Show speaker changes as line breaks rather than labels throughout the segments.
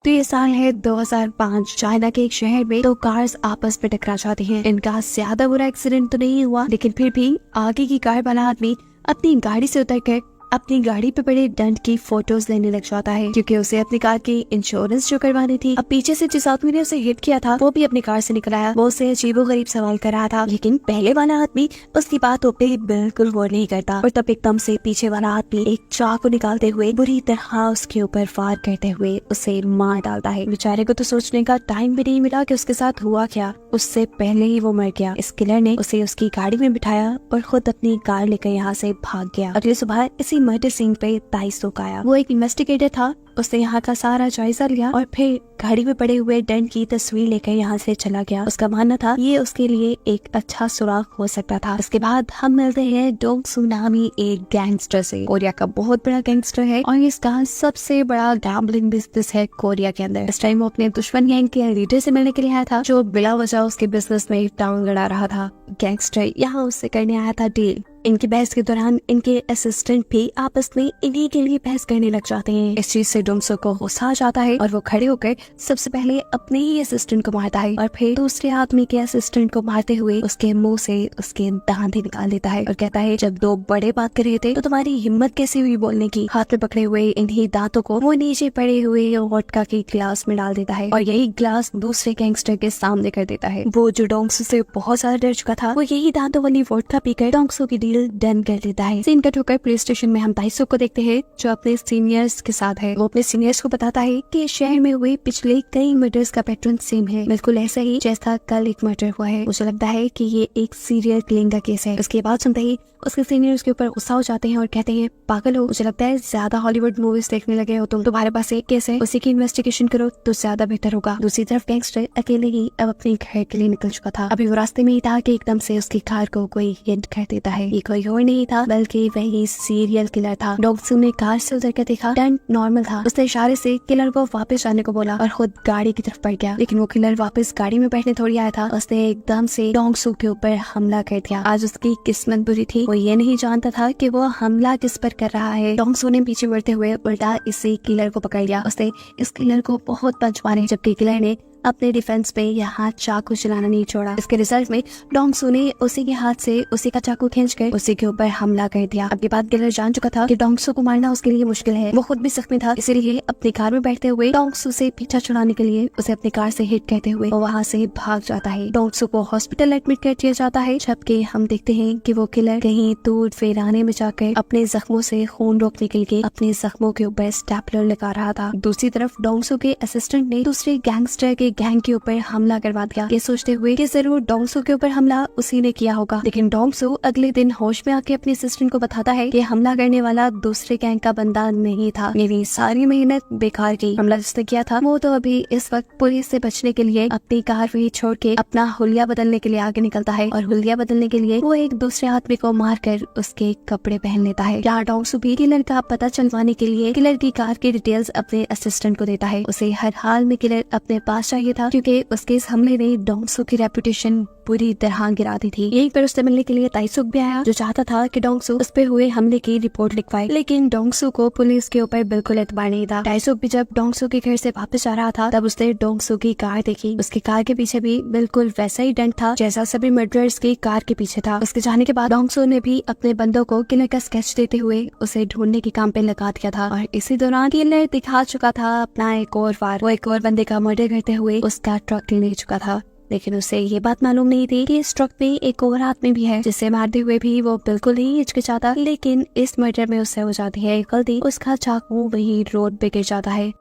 तो ये साल है 2005। चाइना के एक शहर में दो कार्स आपस में टकरा जाती हैं। इनका ज्यादा बुरा एक्सीडेंट तो नहीं हुआ, लेकिन फिर भी आगे की कार वाला आदमी अपनी गाड़ी से उतरकर अपनी गाड़ी पे पड़े डंट की फोटोज लेने लग जाता है, क्योंकि उसे अपनी कार की इंश्योरेंस जो करवानी थी। अब पीछे से जिस आदमी ने उसे हिट किया था वो भी अपनी कार से निकल आया। वो उसे अजीबोगरीब सवाल कर रहा था, लेकिन पहले वाला आदमी उसकी बातों पे बिल्कुल गौर नहीं करता। और तब एकदम से पीछे वाला आदमी एक चाकू निकालते हुए बुरी तरह उसके ऊपर फायर करते हुए उसे मार डालता है। बेचारे को तो सोचने का टाइम भी नहीं मिला कि उसके साथ हुआ क्या। उससे पहले ही वो मर गया। इस किलर ने उसे उसकी गाड़ी में बिठाया और खुद अपनी कार लेकर यहाँ से भाग गया। अगली सुबह इसी मर्डर सीन पे ताइसुक आया। वो एक इन्वेस्टिगेटर था। उसने यहाँ का सारा जायजा लिया और फिर गाड़ी में पड़े हुए डंट की तस्वीर लेकर यहाँ से चला गया। उसका मानना था ये उसके लिए एक अच्छा सुराग हो सकता था। इसके बाद हम मिलते हैं डोंग सू नामी एक गैंगस्टर से। कोरिया का बहुत बड़ा गैंगस्टर है और इसका सबसे बड़ा गैम्बलिंग बिजनेस है कोरिया के अंदर। इस टाइम वो अपने दुश्मन गैंग के लीडर से मिलने के लिए आया था, जो बिला वजह उसके बिजनेस में टांग लड़ा रहा था। गैंगस्टर यहाँ उससे करने आया था डील। इनकी बहस के दौरान इनके असिस्टेंट भी आपस में इन्हीं के लिए बहस करने लग जाते हैं। इस चीज से डोंगसो को गुस्सा आ जाता है और वो खड़े होकर सबसे पहले अपने ही असिस्टेंट को मारता है और फिर दूसरे आदमी के असिस्टेंट को मारते हुए उसके मुंह से उसके दांत ही निकाल देता है और कहता है, जब दो बड़े बात कर रहे थे तो तुम्हारी हिम्मत कैसे हुई बोलने की। हाथ में पकड़े हुए इन्हीं दांतों को वो नीचे पड़े हुए वोडका के ग्लास में डाल देता है और यही ग्लास दूसरे गैंगस्टर के सामने कर देता है। वो जो डोंगसो से बहुत ज्यादा डर चुका था, वो यही दांतों वाली वोडका पीकर डोंगसो की डन कर लेता है। सीन कट होकर पुलिस स्टेशन में हम ताइसुक को देखते हैं, जो अपने सीनियर्स के साथ है। वो अपने सीनियर्स को बताता है कि शहर में हुए पिछले कई मर्डर्स का पैटर्न सेम है, बिल्कुल ऐसा ही जैसा कल एक मर्डर हुआ है। मुझे लगता है कि ये एक सीरियल किलिंग का केस है। उसके बाद सुनते ही उसके सीनियर उसके ऊपर गुस्सा हो जाते हैं और कहते हैं, पागल हो, मुझे लगता है ज्यादा हॉलीवुड मूवीज देखने लगे हो तुम। तुम्हारे पास एक केस है, उसी की इन्वेस्टिगेशन करो तो ज्यादा बेहतर होगा। दूसरी तरफ गैंगस्टर अकेले ही अब अपने घर के लिए निकल चुका था। अभी वो रास्ते में ही था कि एकदम से उसकी कार को कोई हिट कर देता है। ये कोई और नहीं था बल्कि वही सीरियल किलर था। डोंगसू ने कार से उतर कर देखा, टर्न नॉर्मल था। उसने इशारे से किलर को वापस आने को बोला और खुद गाड़ी की तरफ बढ़ गया, लेकिन वो किलर वापस गाड़ी में बैठने थोड़ी आया था। उसने एकदम से डोंगसू के ऊपर हमला कर दिया। आज उसकी किस्मत बुरी थी, वो ये नहीं जानता था कि वो हमला किस पर कर रहा है। डोंगसू ने पीछे बढ़ते हुए उल्टा इसी किलर को पकड़ लिया। उसने इस किलर को बहुत पंच मारे, जबकि किलर ने अपने डिफेंस में यह हाथ चाकू चलाना नहीं छोड़ा। इसके रिजल्ट में डोंगसू ने उसी के हाथ से उसी का चाकू खींचकर उसी के ऊपर हमला कर दिया। अब ये बात किलर जान चुका था कि डोंगसू को मारना उसके लिए मुश्किल है। वो खुद भी जख्मी था, इसीलिए अपनी कार में बैठते हुए डोंगसू से पीछा छुड़ाने के लिए उसे अपनी कार से हिट करते हुए वो वहाँ से भाग जाता है। डोंगसू को हॉस्पिटल एडमिट कर दिया जाता है, जबकि हम देखते हैं कि वो किलर कहीं दूर फेराने में जाकर अपने जख्मों से खून रोकने के लिए अपने जख्मों के ऊपर स्टेपलर लगा रहा था। दूसरी तरफ डोंगसू के असिस्टेंट ने दूसरे गैंगस्टर के गैंग के ऊपर हमला करवा दिया, ये सोचते हुए कि जरूर डोंगसू के ऊपर हमला उसी ने किया होगा। लेकिन डोंगसू अगले दिन होश में आके अपने असिस्टेंट को बताता है कि हमला करने वाला दूसरे गैंग का बंदा नहीं था, मेरी सारी मेहनत बेकार की। हमला जिसने किया था वो तो अभी इस वक्त पुलिस से बचने के लिए अपनी कार वही छोड़ के अपना हुलिया बदलने के लिए आगे निकलता है और हुलिया बदलने के लिए वो एक दूसरे आदमी को मारकर उसके कपड़े पहन लेता है। यहाँ डोंगसू भी किलर का पता चलवाने के लिए किलर की कार की डिटेल्स अपने असिस्टेंट को देता है। उसे हर हाल में किलर अपने पास चाहिए था, क्योंकि उसके इस हमले ने डोंगसू की रेपुटेशन पूरी तरह गिरा दी थी। यहीं पर उससे मिलने के लिए ताइसुक भी आया, जो चाहता था कि डोंगसू उस पे हुए हमले की रिपोर्ट लिखवाए, लेकिन डोंगसू को पुलिस के ऊपर बिल्कुल एतबार नहीं था। ताइसुक भी जब डोंगसू के घर से वापस आ रहा था तब उसने डोंगसू की कार देखी। उसकी कार के पीछे भी बिल्कुल वैसा ही डंट था जैसा सभी मर्डरर्स की कार के पीछे था। उसके जाने के बाद डोंगसू ने भी अपने बंदों को किलर का स्केच देते हुए उसे ढूंढने के काम पे लगा दिया था और इसी दौरान किलर दिखा चुका था अपना एक और वार। वो एक और बंदे का मर्डर करते हुए उसका ट्रक ले चुका था, लेकिन उसे ये बात मालूम नहीं थी कि इस ट्रक में एक और आदमी भी है, जिसे मारते हुए भी वो बिल्कुल ही हिचकिचाता। लेकिन इस मर्डर में उससे हो जाती है गलती, उसका चाकू वही रोड पे गिर जाता है।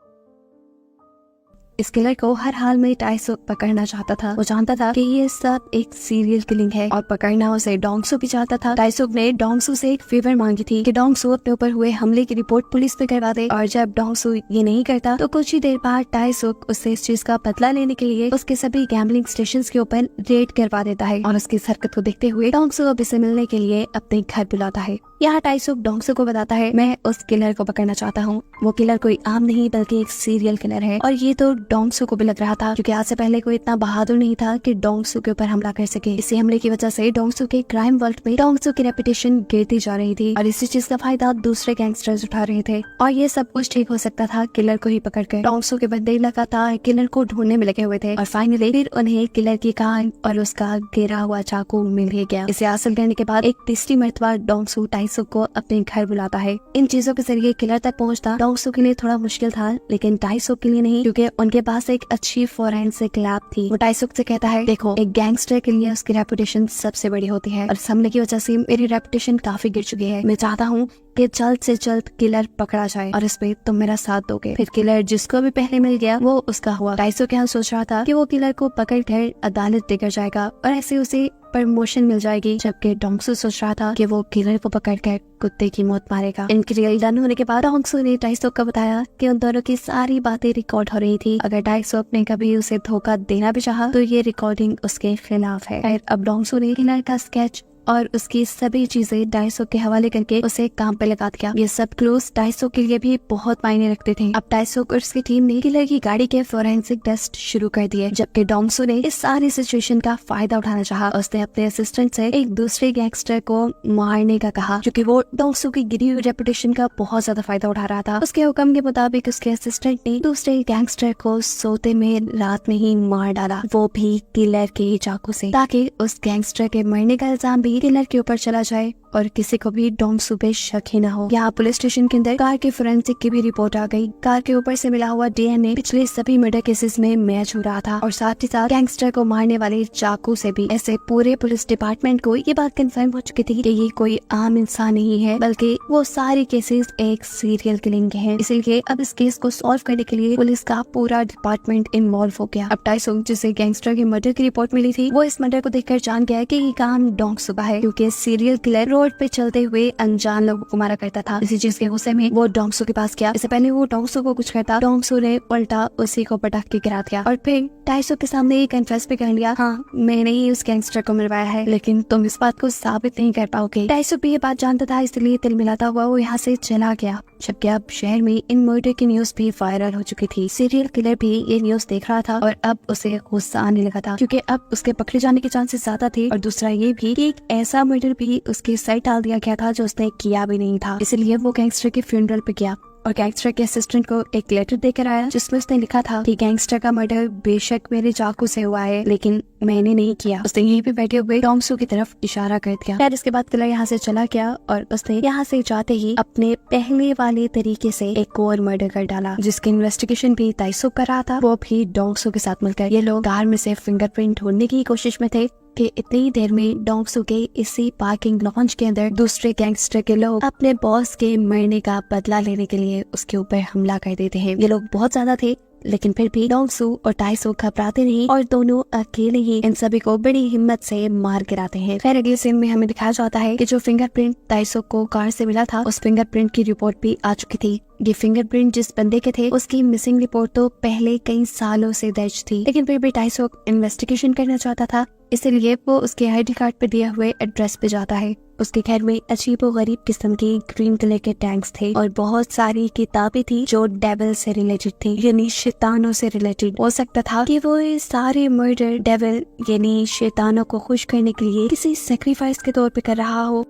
इस किलर को हर हाल में ताइसुक पकड़ना चाहता था। वो जानता था कि ये सब एक सीरियल किलिंग है और पकड़ना उसे डोंगसू भी चाहता था। ताइसुक ने डोंगसू से एक फेवर मांगी थी कि डोंगसू अपने ऊपर हुए हमले की रिपोर्ट पुलिस में करवा दे, और जब डोंगसू ये नहीं करता तो कुछ ही देर बाद ताइसुक उससे इस चीज का बदला लेने के लिए उसके सभी गैम्बलिंग स्टेशंस के ऊपर रेड करवा देता है और उसकी हरकत को देखते हुए डोंगसू अब इसे मिलने के लिए अपने घर बुलाता है। यहाँ टाइसुक डोंगसू को बताता है, मैं उस किलर को पकड़ना चाहता हूँ। वो किलर कोई आम नहीं बल्कि एक सीरियल किलर है। और ये तो डोंगसू को भी लग रहा था, क्योंकि आज से पहले कोई इतना बहादुर नहीं था कि डोंगसू के ऊपर हमला कर सके। इसी हमले की वजह से डोंगसू के क्राइम वर्ल्ड में डोंगसू की रेपुटेशन गिरती जा रही थी और इसी चीज का फायदा दूसरे गैंगस्टर्स उठा रहे थे। और ये सब कुछ ठीक हो सकता था किलर को ही पकड़कर। डोंगसू के बंदे लगातार किलर को ढूंढने में लगे हुए थे और फाइनली फिर उन्हें किलर की कान और उसका गिरा हुआ चाकू मिल ही गया। इसे हासिल करने के बाद एक तीसरी मर्तबा डोंगसू टाइसुक को अपने घर बुलाता है। इन चीजों के जरिए किलर तक पहुंचना डोंगसू के लिए थोड़ा मुश्किल था, लेकिन टाइसुक के लिए नहीं, क्योंकि उनके पास एक अच्छी फोरेंसिक लैब थी। वो टाइसुक से कहता है, देखो एक गैंगस्टर के लिए उसकी रेपुटेशन सबसे बड़ी होती है और इस हमले की वजह से मेरी रेपुटेशन काफी गिर चुकी है। मैं चाहता हूँ कि जल्द से जल्द किलर पकड़ा जाए और इस पे तुम मेरा साथ दोगे। फिर किलर जिसको भी पहले मिल गया वो उसका हुआ। टाइसुक यहाँ सोच रहा था कि वो किलर को पकड़ कर अदालत लेकर जाएगा और ऐसे उसे प्रमोशन मिल जाएगी, जबकि डोंगसू सोच रहा था कि वो किलर को पकड़कर कुत्ते की मौत मारेगा। इनकी रियल डन होने के बाद डोंगसू ने टाइसुक को बताया कि उन दोनों की सारी बातें रिकॉर्ड हो रही थी। अगर टाइसुक ने कभी उसे धोखा देना भी चाहा तो ये रिकॉर्डिंग उसके खिलाफ है। अब डोंगसू ने किलर का स्केच और उसकी सभी चीजें टाइसुक के हवाले करके उसे काम पे लगा दिया। ये सब क्लूज टाइसुक के लिए भी बहुत मायने रखते थे। अब टाइसुक और उसकी टीम ने किलर की गाड़ी के फोरेंसिक टेस्ट शुरू कर दिए, जबकि डोंगसू ने इस सारी सिचुएशन का फायदा उठाना चाहा। उसने अपने असिस्टेंट से एक दूसरे गैंगस्टर को मारने का कहा, क्योंकि वो डोंगसू की गिरी हुई रेपुटेशन का बहुत ज्यादा फायदा उठा रहा था। उसके हुक्म के मुताबिक उसके असिस्टेंट ने दूसरे गैंगस्टर को सोते में रात में ही मार डाला, वो भी किलर के चाकू से, ताकि उस गैंगस्टर के मरने का इल्जाम भी किलर के ऊपर चला जाए और किसी को भी डोंगसू पे शक ही न हो। यहाँ पुलिस स्टेशन के अंदर कार के फोरेंसिक की भी रिपोर्ट आ गई। कार के ऊपर से मिला हुआ डीएनए पिछले सभी मर्डर केसेस में मैच हो रहा था और साथ ही साथ गैंगस्टर को मारने वाले चाकू से भी। ऐसे पूरे पुलिस डिपार्टमेंट को ये बात कंफर्म हो चुकी थी कि ये कोई आम इंसान नहीं है, बल्कि वो सारे केसेस एक सीरियल किलिंग के हैं। इसीलिए अब इस केस को सॉल्व करने के लिए पुलिस का पूरा डिपार्टमेंट इन्वॉल्व हो गया। अब टाइसुक, जिसे गैंगस्टर की मर्डर की रिपोर्ट मिली थी, वो इस मर्डर को देखकर जान गया कि ये काम डोंगसू का है, क्योंकि सीरियल किलर रोड पे चलते हुए अनजान लोगों को मारा करता था। इसी चीज के गुस्से में वो डोंगसू के पास गया। इससे पहले वो डोंगसू को कुछ कहता, डोंगसू ने उल्टा उसी को पटक के गिरा दिया और फिर टाइसुक के सामने ये कन्फेस भी कर लिया, हाँ मैंने ही उस गैंगस्टर को मरवाया है, लेकिन तुम इस बात को साबित नहीं कर पाओगे। टाइसुक भी ये बात जानता था, इसलिए तिल मिलाता हुआ वो यहाँ से चला गया। जबकि अब शहर में इन मर्डर की न्यूज भी वायरल हो चुकी थी। सीरियल किलर भी ये न्यूज देख रहा था और अब उसे गुस्सा आने लगा था, क्योंकि अब उसके पकड़े जाने के चांसेस ज्यादा थे और दूसरा ये भी कि एक ऐसा मर्डर भी उसके सर टाल दिया गया था जो उसने किया भी नहीं था। इसलिए वो गैंगस्टर के फ्यूनरल पे गया और गैंगस्टर के असिस्टेंट को एक लेटर देकर आया, जिसमें उसने लिखा था कि गैंगस्टर का मर्डर बेशक मेरे चाकू से हुआ है, लेकिन मैंने नहीं किया। उसने यहीं पे बैठे हुए डोंगसू की तरफ इशारा कर दिया। फिर इसके बाद किलर यहाँ से चला गया और उसने यहाँ से जाते ही अपने पहले वाले तरीके से एक और मर्डर कर डाला, जिसकी इन्वेस्टिगेशन भी टाइसुक कर रहा था, वो भी डोंगसू के साथ मिलकर। ये लोग कार में से फिंगरप्रिंट ढूंढने की कोशिश में थे कि इतनी देर में डोंगसू के इसी पार्किंग लॉन्च के अंदर दूसरे गैंगस्टर के लोग अपने बॉस के मरने का बदला लेने के लिए उसके ऊपर हमला कर देते हैं। ये लोग बहुत ज्यादा थे, लेकिन फिर भी डोंगसू और टाइसुक घबराते नहीं और दोनों अकेले ही इन सभी को बड़ी हिम्मत से मार गिराते हैं। फिर अगले सीन में हमें दिखाया जाता है कि जो फिंगरप्रिंट टाइसुक को कार से मिला था, उस फिंगरप्रिंट की रिपोर्ट भी आ चुकी थी। ये फिंगरप्रिंट जिस बंदे के थे, उसकी मिसिंग रिपोर्ट तो पहले कई सालों से दर्ज थी, लेकिन फिर भी टाइसुक इन्वेस्टिगेशन करना चाहता था, इसलिए वो उसके आईडी कार्ड पे दिए हुए एड्रेस पे जाता है। उसके घर में अजीबो गरीब किस्म की ग्रीन कलर के टैंक्स थे और बहुत सारी किताबें थी जो डेविल से रिलेटेड थी, यानी शैतानों से रिलेटेड। हो सकता था कि वो ये सारे मर्डर डेविल यानी शैतानों को खुश करने के लिए किसी सेक्रीफाइस के तौर पे कर रहा हो।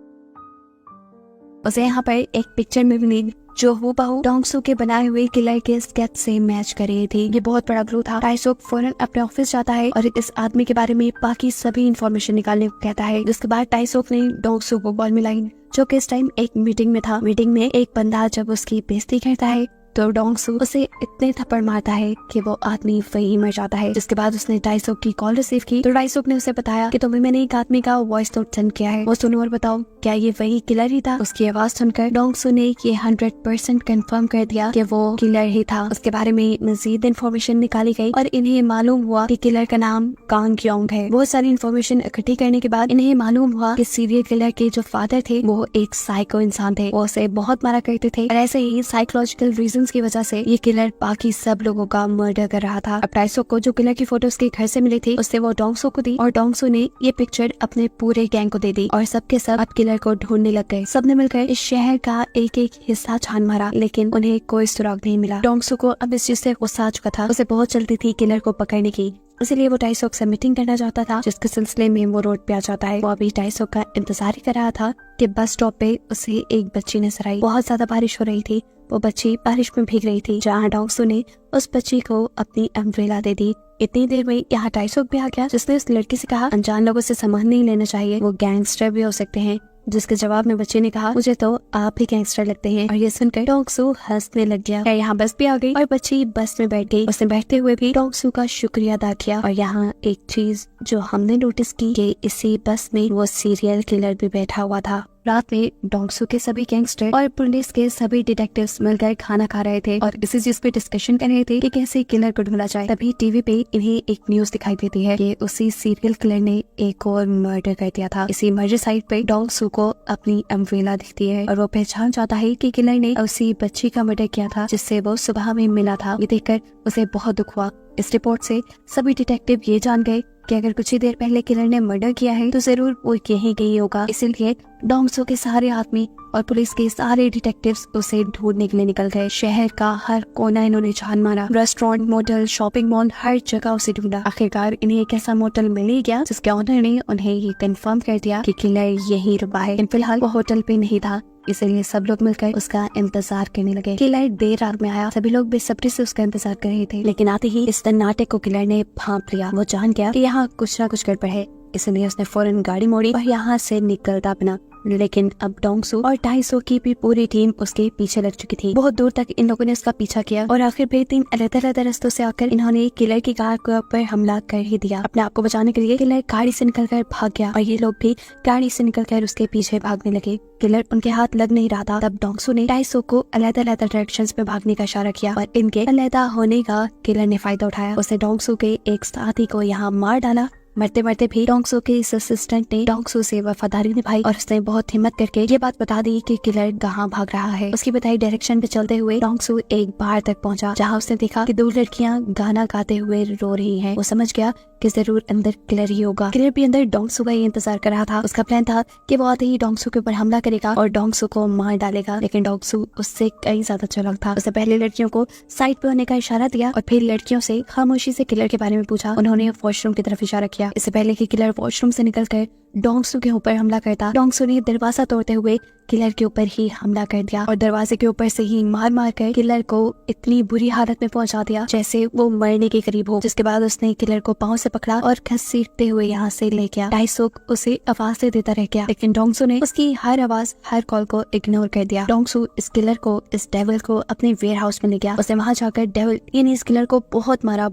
उसे यहाँ पर एक पिक्चर में मिली जो हूबहू डोंगसू के बनाए हुए किलर के स्केच से मैच कर रही थी। ये बहुत बड़ा क्लू था। टाइसुक फौरन अपने ऑफिस जाता है और इस आदमी के बारे में बाकी सभी इंफॉर्मेशन निकालने को कहता है। जिसके बाद टाइसुक ने डोंगसू को कॉल मिलाई, जो कि इस टाइम एक मीटिंग में था। मीटिंग में एक बंदा जब उसकी बेइज्जती करता है तो डोंगसू उसे इतने थप्पड़ मारता है कि वो आदमी वहीं मर जाता है। जिसके बाद उसने टाइसुक की कॉल रिसीव की तो टाइसुक ने उसे बताया कि तुम्हें मैंने एक आदमी का वॉइस नोट सेंड किया है, वो सुनो और बताओ क्या ये वही किलर ही था। उसकी आवाज सुनकर डोंगसू ने ये 100% कंफर्म कर दिया कि वो किलर ही था। उसके बारे में मजीद इन्फॉर्मेशन निकाली गई और इन्हें मालूम हुआ कि किलर का नाम कांग योंग है। बहुत सारी इन्फॉर्मेशन इकट्ठी करने के बाद इन्हें मालूम हुआ कि सीरियल किलर के जो फादर थे वो एक साइको इंसान थे, वो उसे बहुत मारा करते थे और ऐसे ही साइकोलॉजिकल रीजन एक्शंस की वजह से ये किलर बाकी सब लोगों का मर्डर कर रहा था। अब टाइसोक को जो किलर की फोटो उसके घर से मिली थी उससे वो डोंगसो को दी और डोंगसो ने ये पिक्चर अपने पूरे गैंग को दे दी और सबके सब अब किलर को ढूंढने लग गए। सबने मिलकर इस शहर का एक एक हिस्सा छान मारा लेकिन उन्हें कोई सुराग नहीं मिला। डोंगसो को अब इस चीज से गुस्सा आ चुका था, उसे बहुत जल्दी थी किलर को पकड़ने की, इसलिए वो टाइसोक से मीटिंग करना चाहता था, जिसके सिलसिले में वो रोड पे आ जाता है। वो अभी टाइसोक का इंतजार ही कर रहा था कि बस स्टॉप पे उसे एक बच्ची नजर आई। बहुत ज्यादा बारिश हो रही थी, वो बच्ची बारिश में भीग रही थी, जहाँ डोंगसो ने उस बच्ची को अपनी अम्ब्रेला दे दी। इतनी देर में यहाँ टाइसोक भी आ गया, जिसने उस लड़की से कहा अनजान लोगों से सामान नहीं लेना चाहिए, वो गैंगस्टर भी हो सकते हैं। जिसके जवाब में बच्चे ने कहा मुझे तो आप ही गैंगस्टर लगते हैं। और ये सुनकर डोंगसो हंसने लग गया। यहाँ बस भी आ गई और बच्ची बस में बैठ गई। उसने बैठते हुए भी डोंगसो का शुक्रिया अदा किया। और यहाँ एक चीज जो हमने नोटिस की कि इसी बस में वो सीरियल किलर भी बैठा हुआ था। रात में डोंगसो के सभी गैंगस्टर और पुलिस के सभी डिटेक्टिव्स मिलकर खाना खा रहे थे और इसी चीज पे डिस्कशन कर रहे थे कि कैसे किलर को ढूंढा जाए। तभी टीवी पे इन्हें एक न्यूज दिखाई देती है कि उसी सीरियल किलर ने एक और मर्डर कर दिया था। इसी मर्डर साइट पे डोंगसो को अपनी अम्ब्रेला दिखती है और वो पहचान जाता है कि किलर ने उसी बच्ची का मर्डर किया था जिससे वो सुबह में मिला था। ये देखकर उसे बहुत दुख हुआ। इस रिपोर्ट से सभी डिटेक्टिव ये जान गए कि अगर कुछ ही देर पहले किलर ने मर्डर किया है तो जरूर वो यहीं गई होगा। इसीलिए डोंगसो के सारे आदमी और पुलिस के सारे डिटेक्टिव्स उसे ढूंढने के लिए निकल गए। शहर का हर कोना इन्होंने छान मारा, रेस्टोरेंट, मोटल, शॉपिंग मॉल, हर जगह उसे ढूंढा। आखिरकार इन्हें एक ऐसा मोटल मिल ही गया जिसके ऑनर ने उन्हें ये कंफर्म कर दिया कि किलर यही रुका है। लेकिन फिलहाल वो होटल पे नहीं था, इसलिए सब लोग मिलकर उसका इंतजार करने लगे। किलर देर रात में आया, सभी लोग बेसब्री से उसका इंतजार कर रहे थे, लेकिन आते ही इस नाटक को किलर ने भांप लिया। वो जान गया कि यहाँ कुछ ना कुछ गड़बड़ है, इसलिए उसने फौरन गाड़ी मोड़ी और यहाँ से निकलता बना। लेकिन अब डोंगसो और टाइसो की भी पूरी टीम उसके पीछे लग चुकी थी। बहुत दूर तक इन लोगों ने उसका पीछा किया और आखिर में 3 अलग-अलग रास्तों से आकर इन्होंने किलर की कार के ऊपर हमला कर ही दिया। अपने आप को बचाने के लिए किलर गाड़ी से निकलकर भाग गया और ये लोग भी गाड़ी से निकलकर उसके पीछे भागने लगे। किलर उनके हाथ लग नहीं रहा था। तब डोंगसो ने टाइसो को अलग-अलग डायरेक्शंस में भागने का इशारा किया और इनके अलग होने का किलर ने फायदा उठाया। उसे डोंगसो के एक साथी को यहाँ मार डाला। मरते मरते भी डोंगसो के इस असिस्टेंट ने डोंगसो से वफादारी निभाई और उसने बहुत हिम्मत करके ये बात बता दी कि किलर कहाँ भाग रहा है। उसकी बताई डायरेक्शन पे चलते हुए डोंगसो एक बार तक पहुंचा, जहाँ उसने देखा कि 2 लड़कियां गाना गाते हुए रो रही हैं। वो समझ गया कि जरूर अंदर किलर ही होगा। किलर भी अंदर डोंगसो का ही इंतजार कर रहा था। उसका प्लान था कि वो आते ही डोंगसो के ऊपर हमला करेगा और डोंगसो को मार डालेगा, लेकिन डोंगसो उससे कई ज्यादा चालाक था। उसने पहले लड़कियों को साइड पे होने का इशारा दिया और फिर लड़कियों से खामोशी से किलर के बारे में पूछा। उन्होंने वॉशरूम की तरफ इशारा किया। इससे पहले कि किलर वॉशरूम से निकलकर डोंगसो के ऊपर हमला करता, डोंगसो ने दरवाजा तोड़ते हुए किलर के ऊपर ही हमला कर दिया और दरवाजे के ऊपर से ही मार मार कर किलर को इतनी बुरी हालत में पहुंचा दिया जैसे वो मरने के करीब हो। जिसके बाद उसने किलर को पांव से पकड़ा और घसीटते हुए यहाँ से ले गया। टाइसोक उसे आवाज़ें देता रह गया, लेकिन डोंगसो ने उसकी हर आवाज, हर कॉल को इग्नोर कर दिया। डोंगसो इस किलर को, इस डेविल को अपने वेयर हाउस में ले गया। उसने वहाँ जाकर डेविल यानी इस किलर को बहुत मारा।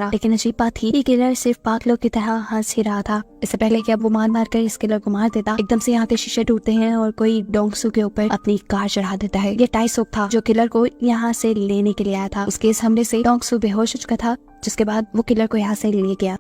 लेकिन अजीब बात थी कि किलर सिर्फ पागलों की तरह हंस ही रहा था। इससे पहले कि अब वो मार कर इस किलर को मार देता, एकदम से यहाँ के शीशे टूटते हैं और कोई डोंगसो के ऊपर अपनी कार चढ़ा देता है। ये टाइसोक था जो किलर को यहाँ से लेने के लिए आया था। उसके इस हमले से डोंगसो बेहोश हो चुका था, जिसके बाद वो किलर को यहाँ से ले गया।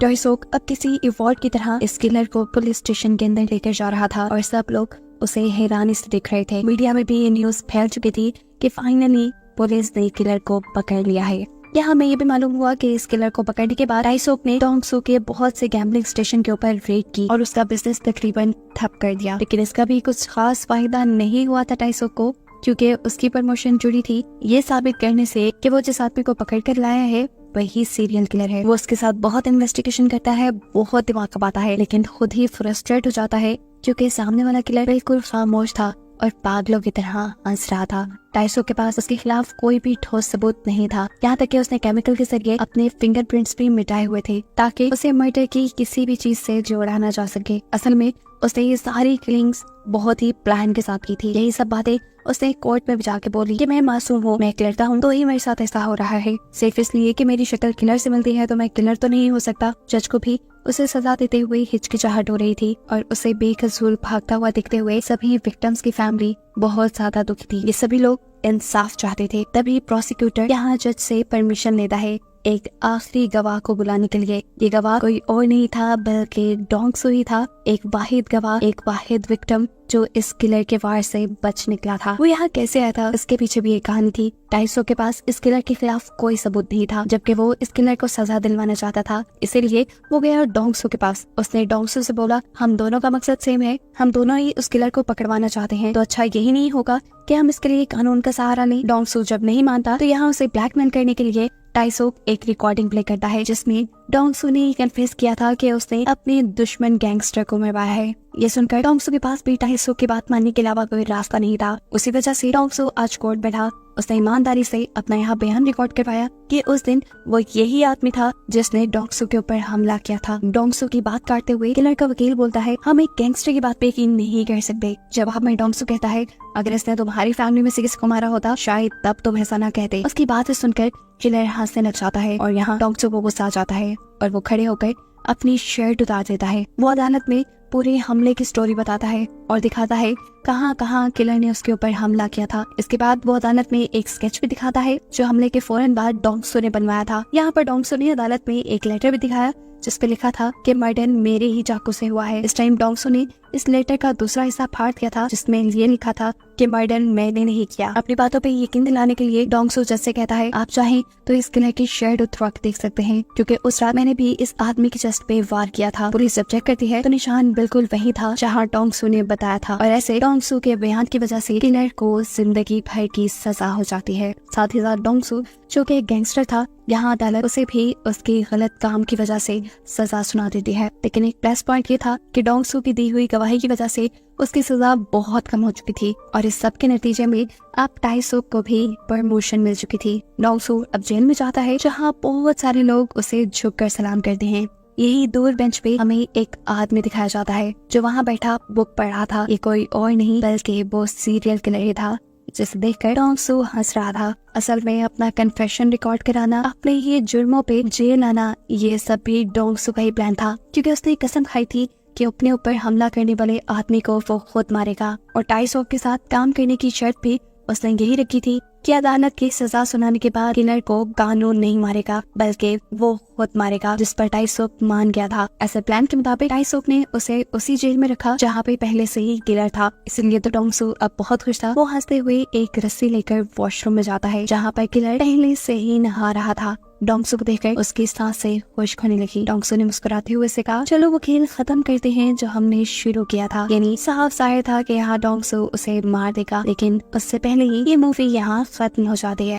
टाइसोक अब किसी इवॉर्ड की तरह इस किलर को पुलिस स्टेशन के अंदर लेकर जा रहा था और सब लोग उसे हैरानी से देख रहे थे। मीडिया में भी ये न्यूज फैल चुकी थी कि फाइनली पुलिस ने किलर को पकड़ लिया है। यहाँ हमें ये भी मालूम हुआ कि इस किलर को पकड़ने के बाद टाइसोक ने डोंगसो के बहुत से गैम्बलिंग स्टेशन के ऊपर रेड की और उसका बिजनेस तकरीबन ठप कर दिया। लेकिन इसका भी कुछ खास फायदा नहीं हुआ था टाइसोक को, क्योंकि उसकी प्रमोशन जुड़ी थी ये साबित करने से कि वो जिस आदमी को पकड़ कर लाया है वही सीरियल किलर है। वो उसके साथ बहुत इन्वेस्टिगेशन करता है, बहुत दिमाग खपाता है, लेकिन खुद ही फ्रस्ट्रेट हो जाता है क्योंकि सामने वाला किलर बिल्कुल खामोश था और पागलों की तरह हंस रहा था। टाइसोक के पास उसके खिलाफ कोई भी ठोस सबूत नहीं था, यहाँ तक कि उसने केमिकल के जरिए अपने फिंगरप्रिंट्स भी मिटाए हुए थे ताकि उसे मर्डर की किसी भी चीज से जोड़ा ना जा सके। असल में उसने ये सारी किलिंग्स बहुत ही प्लान के साथ की थी। यही सब बातें उसने कोर्ट में जाके बोली कि मैं मासूम हूँ, मैं एक लड़का हूँ, तो ही मेरे साथ ऐसा हो रहा है, सिर्फ इसलिए कि मेरी शक्ल किलर से मिलती है तो मैं किलर तो नहीं हो सकता। जज को भी उसे सजा देते हुए हिचकिचाहट हो रही थी और उसे बेकसूर भागता हुआ दिखते हुए सभी विक्टिम्स की फैमिली बहुत ज्यादा दुखी थी। ये सभी लोग इंसाफ चाहते थे। तभी प्रोसिक्यूटर यहाँ जज से परमिशन लेता है एक आखिरी गवाह को बुलाने के लिए। ये गवाह कोई और नहीं था बल्कि डोंग सू ही था, एक वाहिद गवाह, एक वाहिद विक्टिम जो इस किलर के वार से बच निकला था। वो यहाँ कैसे आया था, इसके पीछे भी एक कहानी थी। टाइसो के पास इस किलर के खिलाफ कोई सबूत नहीं था, जबकि वो इस किलर को सजा दिलवाना चाहता था। इसीलिए वो गया डोंग सू के पास। उसने डोंग सू से बोला, हम दोनों का मकसद सेम है, हम दोनों ही उस किलर को पकड़वाना चाहते हैं, तो अच्छा यही नहीं होगा कि हम इसके लिए कानून का सहारा लें। डोंग सू जब नहीं मानता तो यहाँ उसे ब्लैकमेल करने के लिए टाइसो एक रिकॉर्डिंग प्ले करता है, जिसमें डोंग सू ने कन्फेस किया था कि उसने अपने दुश्मन गैंगस्टर को मरवाया है। ये सुनकर डोंग सू के पास भी टाइसो की बात मानने के अलावा कोई रास्ता नहीं था। उसी वजह से डोंग सू आज कोर्ट बैठा। उसने ईमानदारी से अपना यहाँ बयान रिकॉर्ड करवाया कि उस दिन वो यही आदमी था जिसने डोंग सू के ऊपर हमला किया था। डोंग सू की बात काटते हुए किलर का वकील बोलता है, हम एक गैंगस्टर की बात पे यकीन नहीं कर सकते। जवाब में डोंग सू कहता है, अगर इसने तुम्हारी फैमिली में से किसी को मारा होता शायद तब तुम ऐसा ना कहते। उसकी बात सुनकर किलर हंसने लग जाता है और यहाँ डोंग सू को गुस्सा आ जाता है और वो खड़े होकर अपनी शर्ट उतार देता है। वो अदालत में पूरे हमले की स्टोरी बताता है और दिखाता है कहाँ कहाँ किलर ने उसके ऊपर हमला किया था। इसके बाद वो अदालत में एक स्केच भी दिखाता है जो हमले के फौरन बाद डोंग सू ने बनवाया था। यहाँ पर डोंग सू ने अदालत में एक लेटर भी दिखाया जिस पे लिखा था कि मर्डर मेरे ही चाकू से हुआ है। इस टाइम डोंग सू ने इस लेटर का दूसरा हिस्सा फाड़ दिया था जिसमें ये लिखा था कि मर्डर मैंने नहीं किया। अपनी बातों पे यकीन दिलाने के लिए डोंग सू जज से कहता है, आप चाहें तो इस किलर की शर्ट उतरवा के देख सकते हैं, क्योंकि उस रात मैंने भी इस आदमी की चेस्ट पे वार किया था। पुलिस जब चेक करती है तो निशान बिल्कुल वही था जहाँ डोंग सू ने बताया था और ऐसे डोंग सू के बयान की वजह से किलर को जिंदगी भर की सजा हो जाती है। साथ ही साथ डोंग सू जो कि एक गैंगस्टर था, यहाँ अदालत उसे भी उसके गलत काम की वजह से सजा सुना देती है। लेकिन एक प्लस पॉइंट ये था कि डोंग सू की दी हुई गवाही की वजह से उसकी सजा बहुत कम हो चुकी थी और इस सब के नतीजे में अब टाइसो को भी प्रमोशन मिल चुकी थी। डोंग सू अब जेल में जाता है जहाँ बहुत सारे लोग उसे झुककर सलाम करते हैं। यही दूर बेंच पे हमें एक आदमी दिखाया जाता है जो वहाँ बैठा बुक पढ़ रहा था। ये कोई और नहीं बल्कि वो सीरियल किलर ही था जिसे देखकर डोंग सू हंस रहा था। असल में अपना कन्फेशन रिकॉर्ड कराना, अपने ये जुर्मों पे जेल आना, ये सब भी डोंग सू का ही प्लान था, क्योंकि उसने कसम खाई थी कि अपने ऊपर हमला करने वाले आदमी को वो खुद मारेगा। और टाइसो के साथ काम करने की शर्त भी उसने यही रखी थी कि अदालत की सजा सुनाने के बाद किलर को कानून नहीं मारेगा बल्कि वो खुद मारेगा, जिस पर टाइसो मान गया था। ऐसे प्लान के मुताबिक टाइसो ने उसे उसी जेल में रखा जहाँ पे पहले से ही किलर था। इसलिए तो डोंग सू अब बहुत खुश था। वो हंसते हुए एक रस्सी लेकर वॉशरूम में जाता है जहाँ पर किलर पहले से ही नहा रहा था। डोंग सू को देखकर उसकी सांसें खुश्क होने लगी। डोंग सू ने मुस्कुराते हुए से कहा, चलो वो खेल खत्म करते हैं जो हमने शुरू किया था। यानी साफ जाहिर था कि यहाँ डोंग सू उसे मार देगा, लेकिन उससे पहले ही ये मूवी यहाँ खत्म हो जाती है।